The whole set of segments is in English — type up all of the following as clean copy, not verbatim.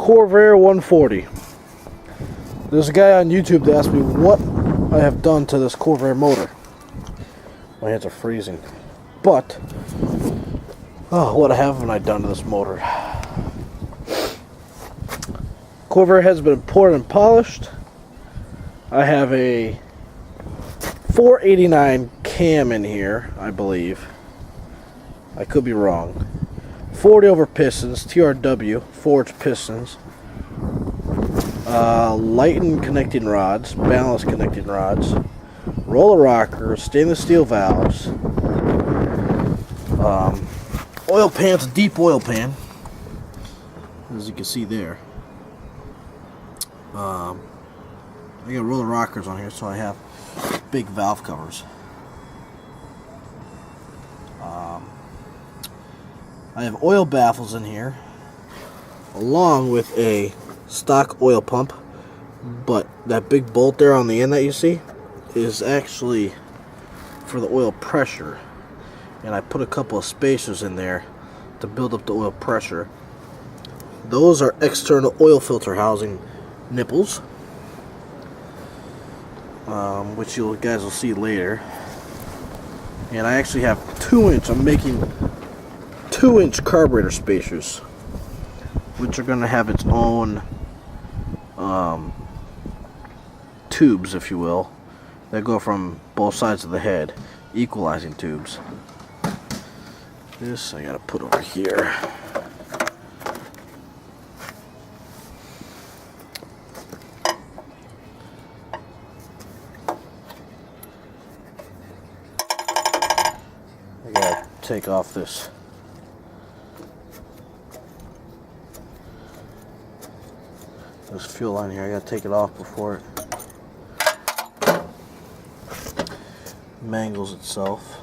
Corvair 140. There's a guy on YouTube that asked me what I have done to this Corvair motor. My hands are freezing. But, oh, what haven't I done to this motor? Corvair has been poured and polished. I have a 489 cam in here, I believe. I could be wrong. 40 over pistons, TRW, forged pistons. Lightened connecting rods, balanced connecting rods. Roller rockers, stainless steel valves. Oil pans, deep oil pan. As you can see there. I got roller rockers on here, so I have big valve covers. I have oil baffles in here, along with a stock oil pump, but that big bolt there on the end that you see is actually for the oil pressure, and I put a couple of spacers in there to build up the oil pressure. Those are external oil filter housing nipples, which you guys will see later. And I actually have 2-inch, I'm making 2-inch carburetor spacers, which are going to have its own tubes, if you will, that go from both sides of the head, equalizing tubes. This I gotta put over here. I gotta take off this fuel line here. I gotta take it off before it mangles itself.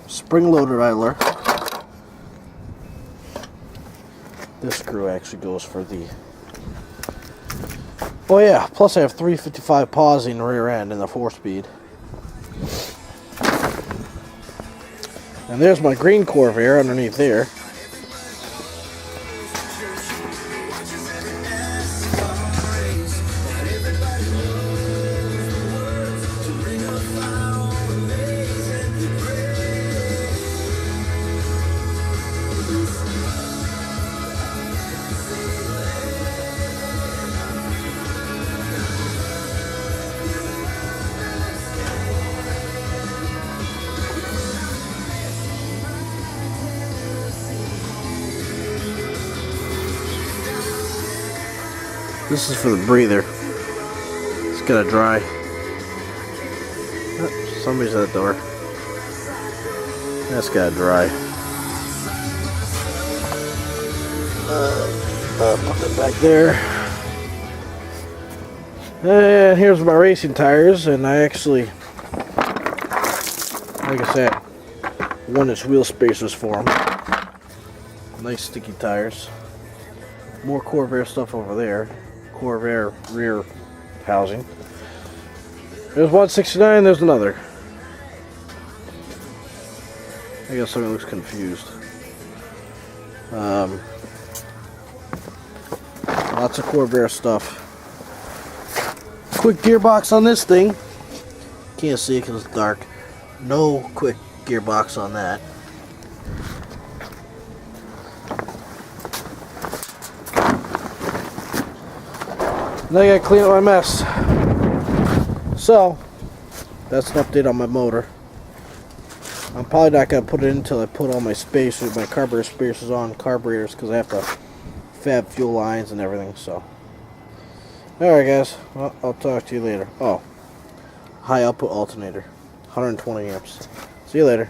Spring-loaded idler. This screw actually goes for the... Oh yeah, plus I have 355 pausing rear end in the 4-speed. And there's my green Corvair underneath there. This is for the breather. It's gotta dry. Oh, somebody's at the door. That's gotta dry. Put it back there. And here's my racing tires, and I actually, like I said, 1-inch wheel spacers for them. Nice sticky tires. More Corvair stuff over there. Corvair rear housing. There's 169, there's another. I guess somebody looks confused. Lots of Corvair stuff. Quick gearbox on this thing. Can't see it because it's dark. No quick gearbox on that. Now I gotta clean up my mess. So, that's an update on my motor. I'm probably not gonna put it in until I put all my spacers, my carburetor spacers on carburetors, because I have to fab fuel lines and everything. So, alright guys, well, I'll talk to you later. Oh, high output alternator, 120 amps. See you later.